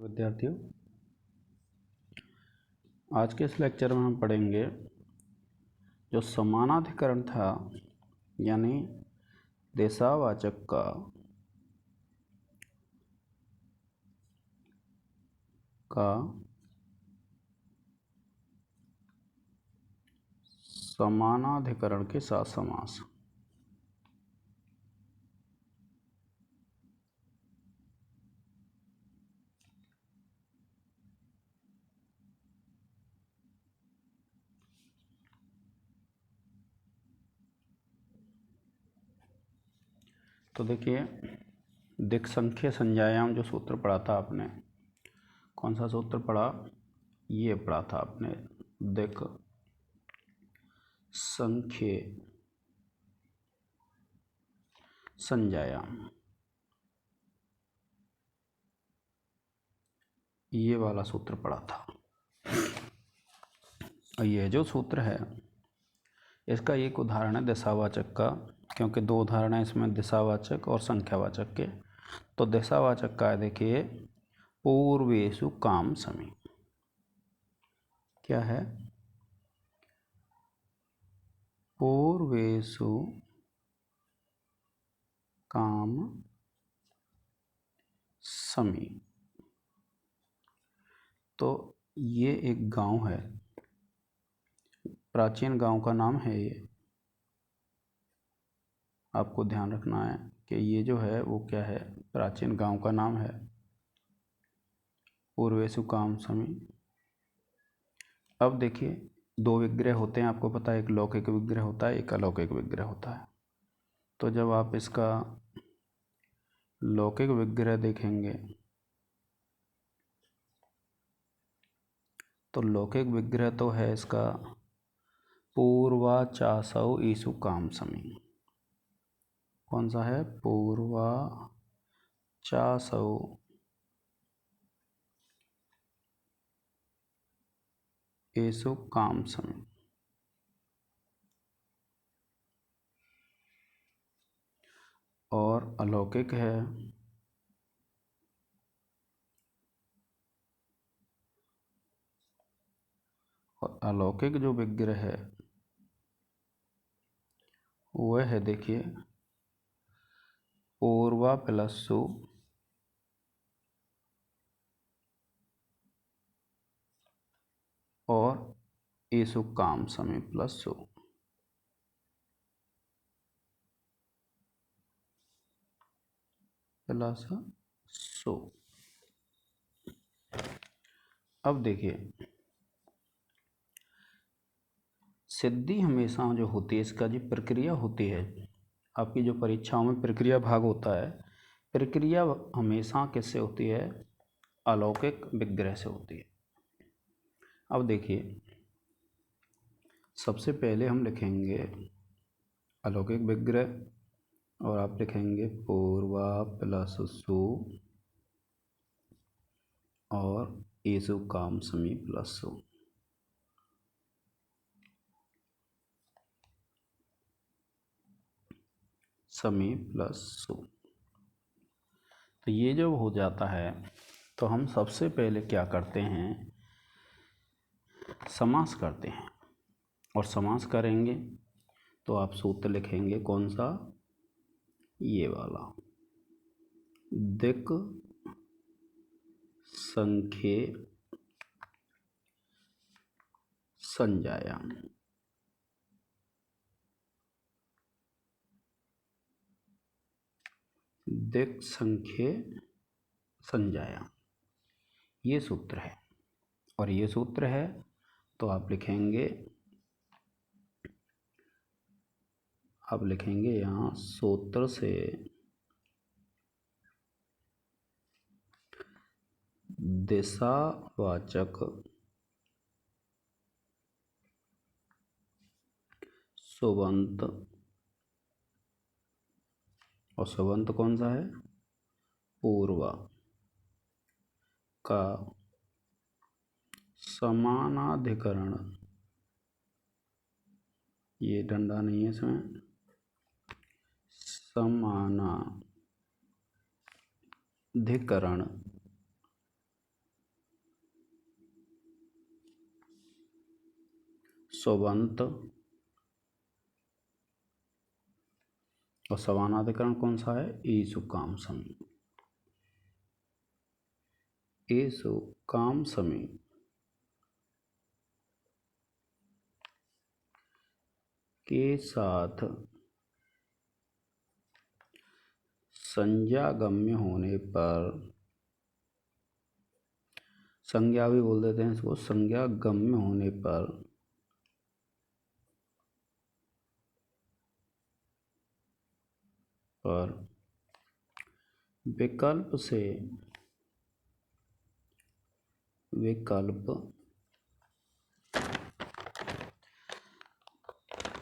विद्यार्थियों, आज के इस लेक्चर में हम पढ़ेंगे जो समानाधिकरण था यानी देशावाचक का समानाधिकरण के साथ समास। तो देखिए, दिक्संख्य संज्ञायाम जो सूत्र पढ़ा था आपने, कौन सा सूत्र पढ़ा? ये पढ़ा था आपने, दिक् संख्य संज्ञायाम, ये वाला सूत्र पढ़ा था। ये जो सूत्र है इसका एक उदाहरण है दिशावाचक का, क्योंकि दो उदाहरण है इसमें, दिशावाचक और संख्यावाचक के। तो दिशावाचक का है, देखिए, पूर्वेषु काम समी। क्या है? पूर्वेषु काम समी। तो ये एक गांव है, प्राचीन गांव का नाम है ये। आपको ध्यान रखना है कि ये जो है वो क्या है, प्राचीन गांव का नाम है, पूर्वेषु काम समी। अब देखिए, दो विग्रह होते हैं, आपको पता है, एक लौकिक विग्रह होता है, एक अलौकिक विग्रह होता है। तो जब आप इसका लौकिक विग्रह देखेंगे तो लौकिक विग्रह तो है इसका पूर्वाचासौ ईसु काम समी। कौन सा है? पूर्वाचासौ ईसु काम समी। और अलौकिक है और अलौकिक जो विग्रह है वह है, देखिए, पूर्वा प्लस सु और ईसु काम समी प्लस सु। प्लस सु। अब देखिए, सिद्धि हमेशा जो होती है, इसका जो प्रक्रिया होती है, आपकी जो परीक्षाओं में प्रक्रिया भाग होता है, प्रक्रिया हमेशा किससे होती है? अलौकिक विग्रह से होती है। अब देखिए, सबसे पहले हम लिखेंगे अलौकिक विग्रह और आप लिखेंगे पूर्वा प्लस सु और ईसु काम समी प्लस सु। समी प्लस सु। तो ये जब हो जाता है तो हम सबसे पहले क्या करते हैं? समास करते हैं। और समास करेंगे तो आप सूत्र लिखेंगे, कौन सा? ये वाला, दिक् संख्य संज्ञायाम। दिक् संख्य संज्ञायाम, ये सूत्र है। और ये सूत्र है तो आप लिखेंगे यहाँ सूत्र से दिशावाचक सुबंत, और सुबंत कौन सा है? पूर्वा का समानाधिकरण, ये डंडा नहीं है इसमें, समानाधिकरण सुबंत और समानाधिकरण कौन सा है? ईसु काम समी। ईसु काम समी के साथ संज्ञागम्य होने पर, संज्ञा भी बोल देते हैं इसको, संज्ञागम्य होने पर विकल्प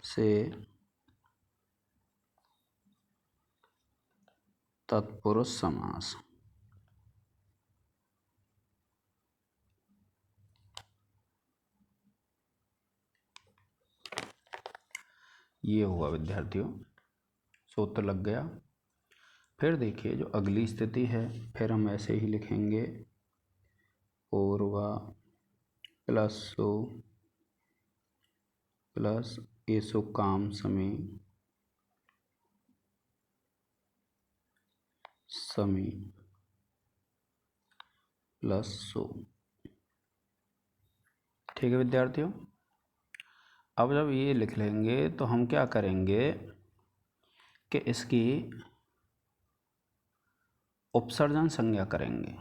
से तत्पुरुष समास। ये हुआ विद्यार्थियों, सूत्र लग गया। फिर देखिए जो अगली स्थिति है, फिर हम ऐसे ही लिखेंगे, पूर्वा प्लस सु प्लस ईसु काम समी प्लस सु। ठीक है विद्यार्थियों, अब जब ये लिख लेंगे तो हम क्या करेंगे कि इसकी उपसर्जन संज्ञा करेंगे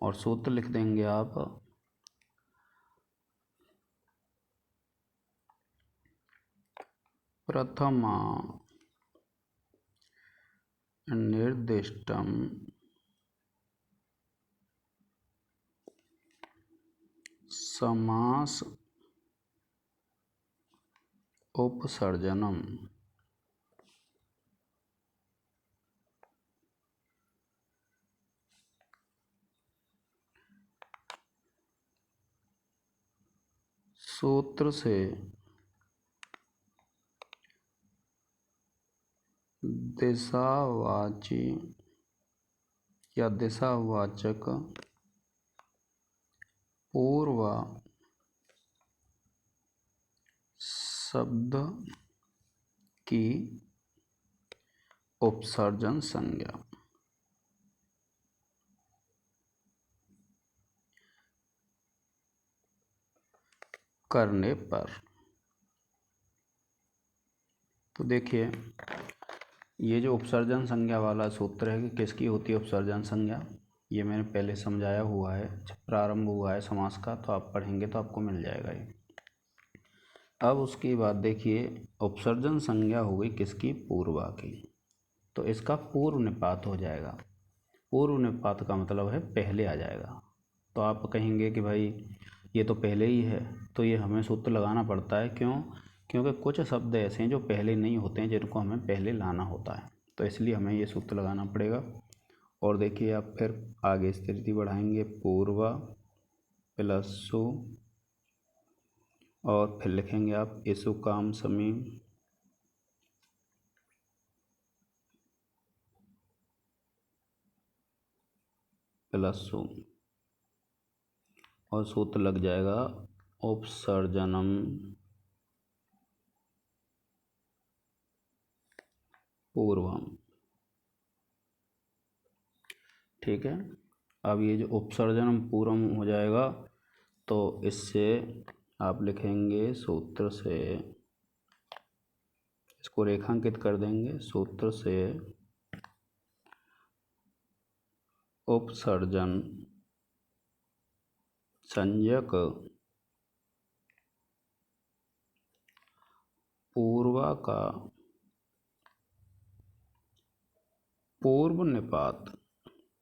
और सूत्र लिख देंगे आप, प्रथमा निर्दिष्टम समास उपसर्जनम सूत्र से दिशावाची या दिशावाचक पूर्व शब्द की उपसर्जन संज्ञा करने पर। तो देखिए ये जो उपसर्जन संज्ञा वाला सूत्र है कि किसकी होती है उपसर्जन संज्ञा, ये मैंने पहले समझाया हुआ है, जब प्रारंभ हुआ है समास का तो आप पढ़ेंगे तो आपको मिल जाएगा ये। अब उसके बाद देखिए उपसर्जन संज्ञा हो गई किसकी? पूर्वा की। तो इसका पूर्व निपात हो जाएगा। पूर्व निपात का मतलब है पहले आ जाएगा। तो आप कहेंगे कि भाई ये तो पहले ही है, तो ये हमें सूत्र लगाना पड़ता है। क्यों? क्योंकि कुछ शब्द ऐसे हैं जो पहले नहीं होते हैं, जिनको हमें पहले लाना होता है, तो इसलिए हमें ये सूत्र लगाना पड़ेगा। और देखिए आप फिर आगे स्थिति बढ़ाएंगे, पूर्वा प्लस सु और फिर लिखेंगे आप ईसु काम समी प्लस सु और सूत्र लग जाएगा उपसर्जनम पूर्वम। ठीक है, अब ये जो उपसर्जनम पूर्वम हो जाएगा तो इससे आप लिखेंगे सूत्र से, इसको रेखांकित कर देंगे, सूत्र से उपसर्जन संज्ञक पूर्वा का पूर्व निपात।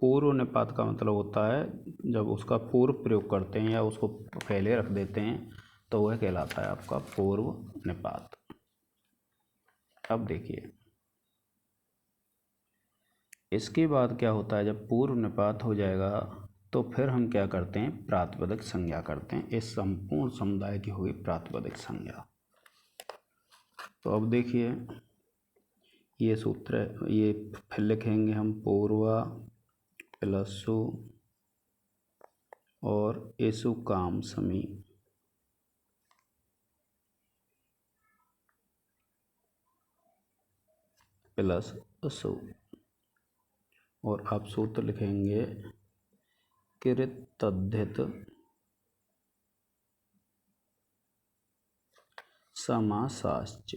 पूर्व निपात का मतलब होता है जब उसका पूर्व प्रयोग करते हैं या उसको पहले रख देते हैं तो वह कहलाता है आपका पूर्व निपात। अब देखिए इसके बाद क्या होता है, जब पूर्व निपात हो जाएगा तो फिर हम क्या करते हैं? प्रातिपदिक संज्ञा करते हैं। इस संपूर्ण समुदाय की हुई प्रातिपदिक संज्ञा। तो अब देखिए ये सूत्र, ये फिर लिखेंगे हम पूर्वा प्लस सु और ईसु काम समी प्लस सु, और आप सूत्र लिखेंगे कृतद्धित समासाश्च।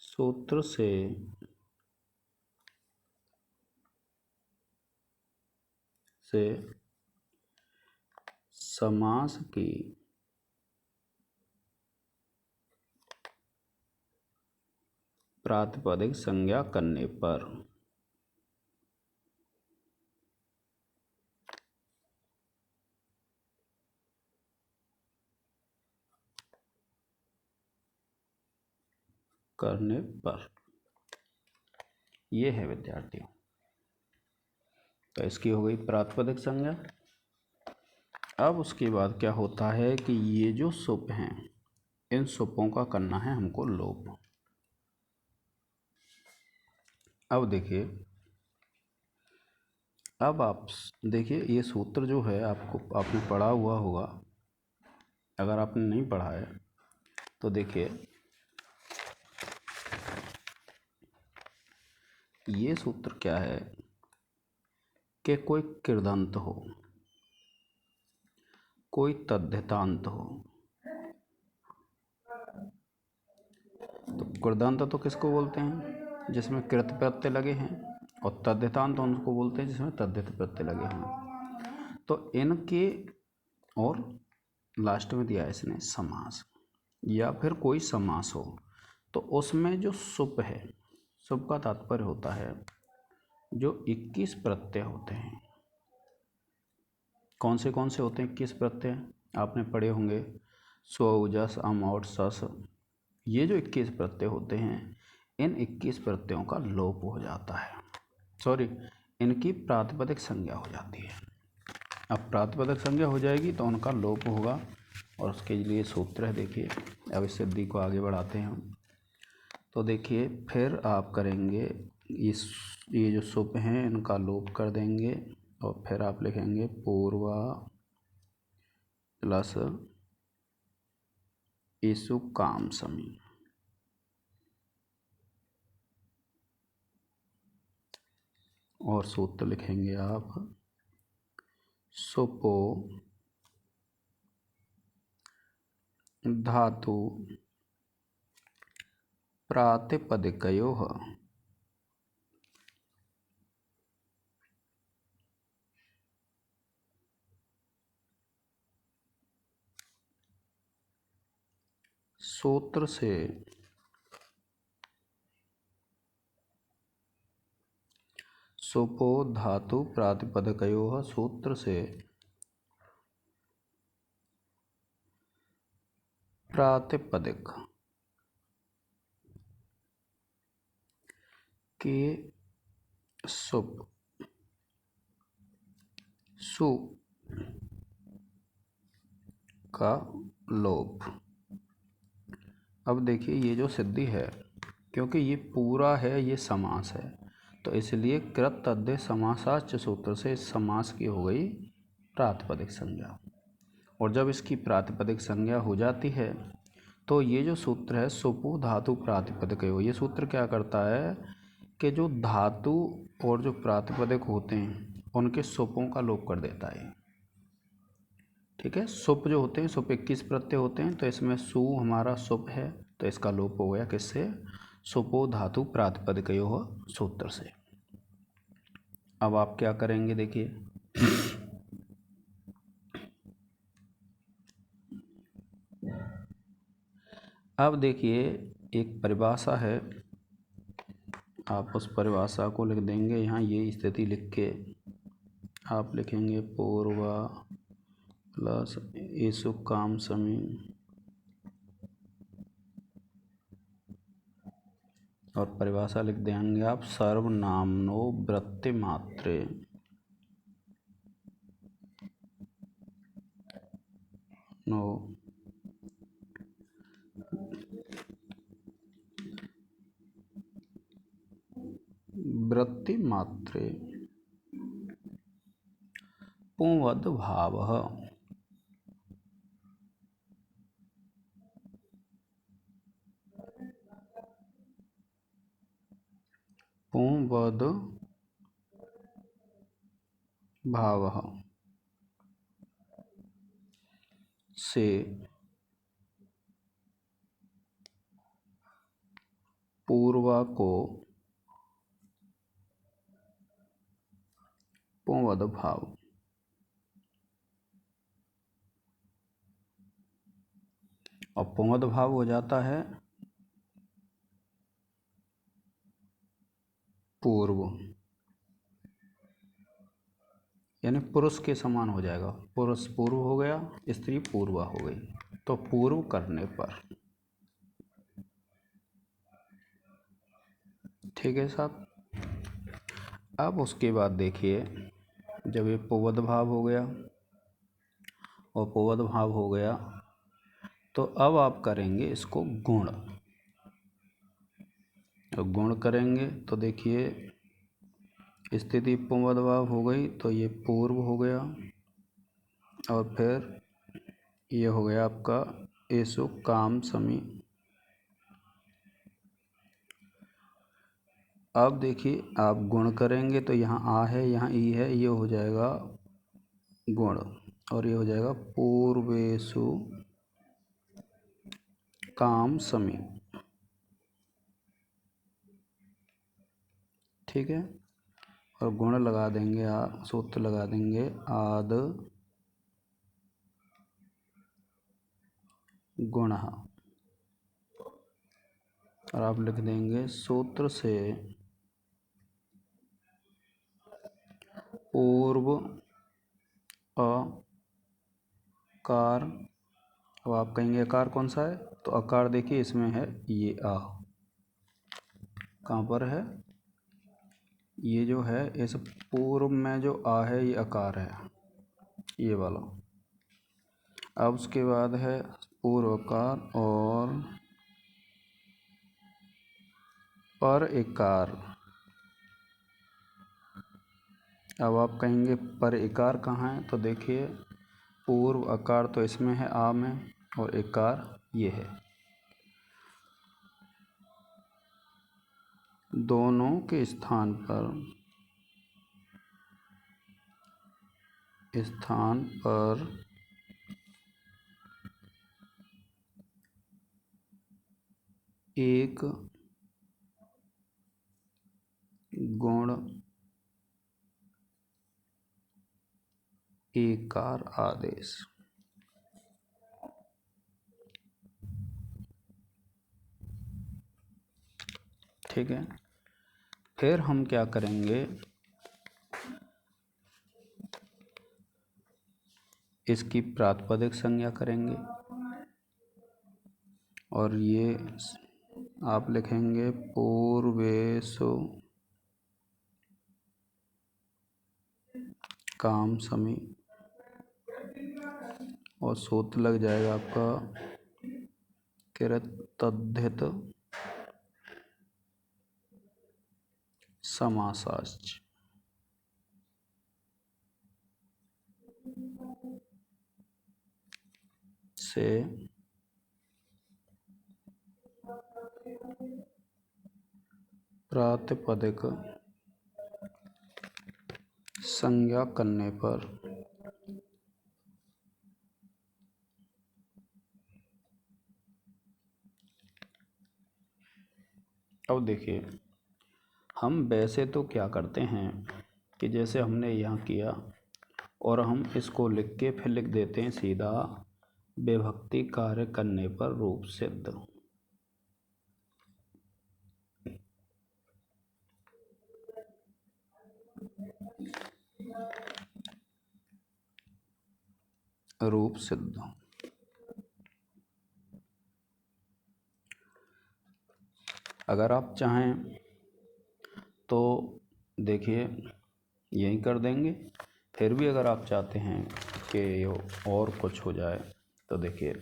सूत्र से समास की प्रातिपदिक संज्ञा करने पर ये है विद्यार्थियों। तो इसकी हो गई प्रातिपदिक संज्ञा। अब उसके बाद क्या होता है कि ये जो सुप हैं, इन सुपों का करना है हमको लोप। अब देखिए, अब आप देखिए ये सूत्र जो है आपने पढ़ा हुआ होगा। अगर आपने नहीं पढ़ा है तो देखिए, ये सूत्र क्या है कि कोई कृदंत हो, कोई तद्धितांत हो। तो कृदंत तो किसको बोलते हैं? जिसमें कृत प्रत्यय लगे हैं, और तद्धितांत तो उनको बोलते हैं जिसमें तद्धित प्रत्यय लगे हैं। तो इनके, और लास्ट में दिया है इसने समास, या फिर कोई समास हो, तो उसमें जो सुप है, सुप का तात्पर्य होता है जो 21 प्रत्यय होते हैं। कौन से होते हैं 21 प्रत्यय? आपने पढ़े होंगे स्व, जस, अम, और सस। ये जो 21 प्रत्यय होते हैं, इन 21 प्रत्ययों का लोप हो जाता है, सॉरी, इनकी प्रातिपदिक संज्ञा हो जाती है। अब प्रातिपदिक संज्ञा हो जाएगी तो उनका लोप होगा, और उसके लिए सूत्र है। देखिए, अब इस सिद्धि को आगे बढ़ाते हैं हम। तो देखिए, फिर आप करेंगे ये जो सुप हैं इनका लोप कर देंगे, और फिर आप लिखेंगे पूर्वा प्लस ईसु काम समी, और सूत्र लिखेंगे आप सुपो धातु प्रातिपदिकयोः सूत्र से सुपो धातु प्रातिपदिकयोः सूत्र से प्रातिपदिक के सुप सु का लोप। अब देखिए, ये जो सिद्धि है, क्योंकि ये पूरा है, ये समास है, तो इसलिए कृत तद्धित समासाच सूत्र से इस समास की हो गई प्रातिपदिक संज्ञा। और जब इसकी प्रातिपदिक संज्ञा हो जाती है तो ये जो सूत्र है सुपु धातु प्रातिपदिकयोः, ये सूत्र क्या करता है कि जो धातु और जो प्रातिपदिक होते हैं उनके सुपों का लोप कर देता है। ठीक है, सुप जो होते हैं, सुप 21 प्रत्यय होते हैं, तो इसमें सु हमारा सुप है, तो इसका लोप हो गया किससे? सुपो धातु प्रातिपदिकयोः सूत्र से। अब आप क्या करेंगे, देखिए, अब देखिए एक परिभाषा है, आप उस परिभाषा को लिख देंगे यहाँ। ये स्थिति लिख के आप लिखेंगे पूर्वा प्लस ईसु काम समी, और परिभाषा लिख देंगे आप सर्वनामनो वृत्ति मात्रे नो वृत्ति मात्रे पुंवद भावः। पुंवद भावः से पूर्वा को पुंवद भाव। और पुंवद भाव हो जाता है पूर्व, यानी पुरुष के समान हो जाएगा। पुरुष पूर्व हो गया, स्त्री पूर्वा हो गई, तो पूर्व करने पर। ठीक है साहब। अब उसके बाद देखिए, जब ये पुवद भाव हो गया और पुवद भाव हो गया, तो अब आप करेंगे इसको गुण। और गुण करेंगे तो देखिए, स्थिति पुवद भाव हो गई तो ये पूर्व हो गया, और फिर ये हो गया आपका एसु काम समी। अब देखिए, आप गुण करेंगे तो यहाँ आ है, यहाँ ई है, ये हो जाएगा गुण, और ये हो जाएगा पूर्वेशु काम समी। ठीक है। और गुण लगा देंगे, सूत्र लगा देंगे आद गुण, और आप लिख देंगे सूत्र से पूर्व अकार। अब आप कहेंगे अकार कौन सा है, तो अकार देखिए इसमें है ये आ। कहाँ पर है, ये जो है इस पूर्व में जो आ है ये अकार है, ये वाला। अब उसके बाद है पूर्वकार और पर इकार। अब आप कहेंगे पर इकार कहाँ है, तो देखिए पूर्व अकार तो इसमें है आ में, और इकार ये है। दोनों के स्थान पर एक गुण एकार आदेश। ठीक है। फिर हम क्या करेंगे, इसकी प्रातिपदिक संज्ञा करेंगे, और ये आप लिखेंगे पूर्वेशु काम समी, और सूत्र लग जाएगा आपका कृतद्धित समासाच। से प्रातिपदिक संज्ञा करने पर अब देखिए, हम वैसे तो क्या करते हैं कि जैसे हमने यहाँ किया, और हम इसको लिख के फिर लिख देते हैं सीधा विभक्ति कार्य करने पर रूप सिद्ध। रूप सिद्ध। अगर आप चाहें तो देखिए यही कर देंगे। फिर भी अगर आप चाहते हैं कि और कुछ हो जाए, तो देखिए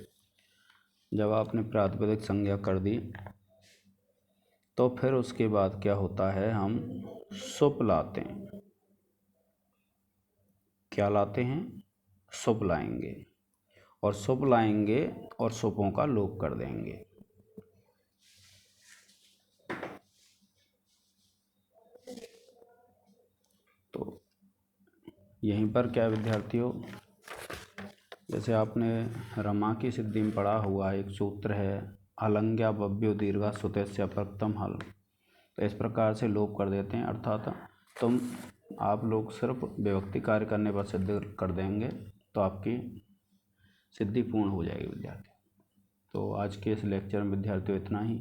जब आपने प्रातिपदिक संज्ञा कर दी, तो फिर उसके बाद क्या होता है, हम सुप लाते हैं। क्या लाते हैं, सुप लाएंगे, और सुप लाएंगे और सुपों का लोप कर देंगे। यहीं पर क्या विद्यार्थियों, जैसे आपने रमा की सिद्धि में पढ़ा हुआ एक सूत्र है, अलंग्या बव्यो दीर्घा सुतस्य प्रथम हल। तो इस प्रकार से लोप कर देते हैं, अर्थात आप लोग सिर्फ विभक्ति कार्य करने पर सिद्ध कर देंगे तो आपकी सिद्धि पूर्ण हो जाएगी विद्यार्थी। तो आज के इस लेक्चर में विद्यार्थियों इतना ही।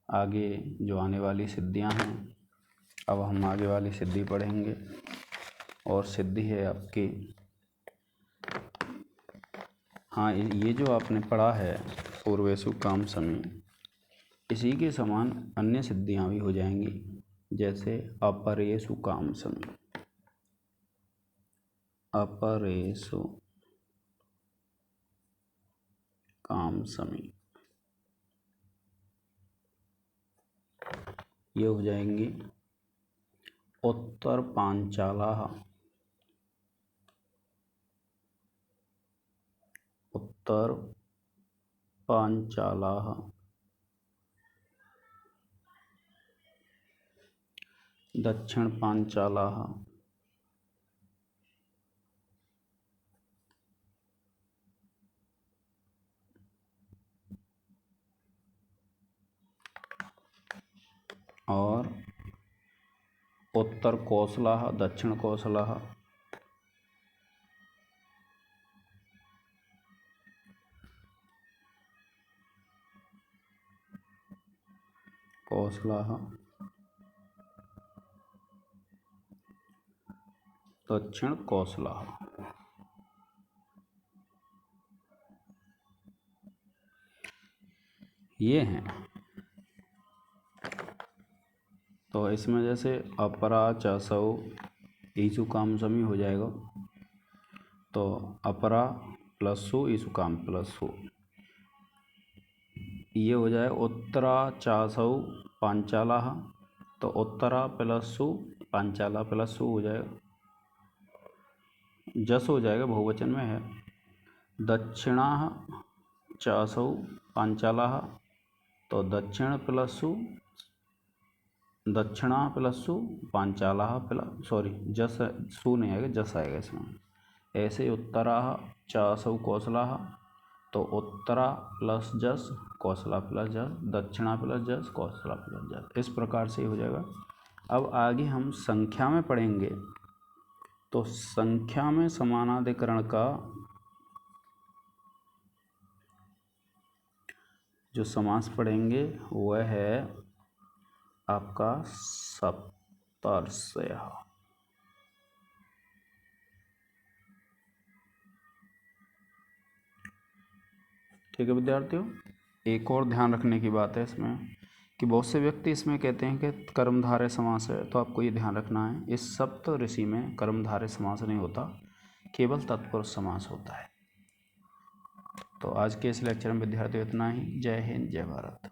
आगे जो आने वाली सिद्धियां हैं, अब हम आगे वाली सिद्धि पढ़ेंगे, और सिद्धि है आपकी, हाँ, ये जो आपने पढ़ा है पूर्वेषु काम समी, इसी के समान अन्य सिद्धियां भी हो जाएंगी, जैसे अपरेषु काम समी, अपरेषु काम समी, ये हो जाएंगी। उत्तर पांचालाः, उत्तर पांचालाः, दक्षिण पांचालाः, और उत्तर कौशलाः, दक्षिण कौशलाः, कौशलाः, दक्षिण कौशलाः। ये हैं। तो इसमें जैसे अपरा चसौ ईसु काम समी हो जाएगा, तो अपरा प्लस सु ईसु काम प्लस सु, ये हो जाए उत्तरा चासौ पांचालाः, तो उत्तरा प्लस सु पांचाला प्लस सु हो जाएगा, जस हो जाएगा, बहुवचन में है। दक्षिणा चासौ पांचालाः, तो दक्षिण प्लस सु, दक्षिणा प्लस सु पांचालाः प्लस, सॉरी जस सु नहीं आएगा, जस आएगा इसमें। ऐसे उत्तरा चासौ कौशलाः, तो उत्तरा प्लस जस कौशला प्लस जस, दक्षिणा प्लस जस कौशला प्लस जस, इस प्रकार से हो जाएगा। अब आगे हम संख्या में पढ़ेंगे, तो संख्या में समानाधिकरण का जो समास पढ़ेंगे वह है आपका सप्तर्षयः। ठीक है विद्यार्थियों, एक और ध्यान रखने की बात है इसमें कि बहुत से व्यक्ति इसमें कहते हैं कि कर्मधारय समास है, तो आपको ये ध्यान रखना है, इस सप्त ऋषि में कर्मधारय समास नहीं होता, केवल तत्पुरुष समास होता है। तो आज के इस लेक्चर में विद्यार्थियों इतना ही। जय हिंद, जय भारत।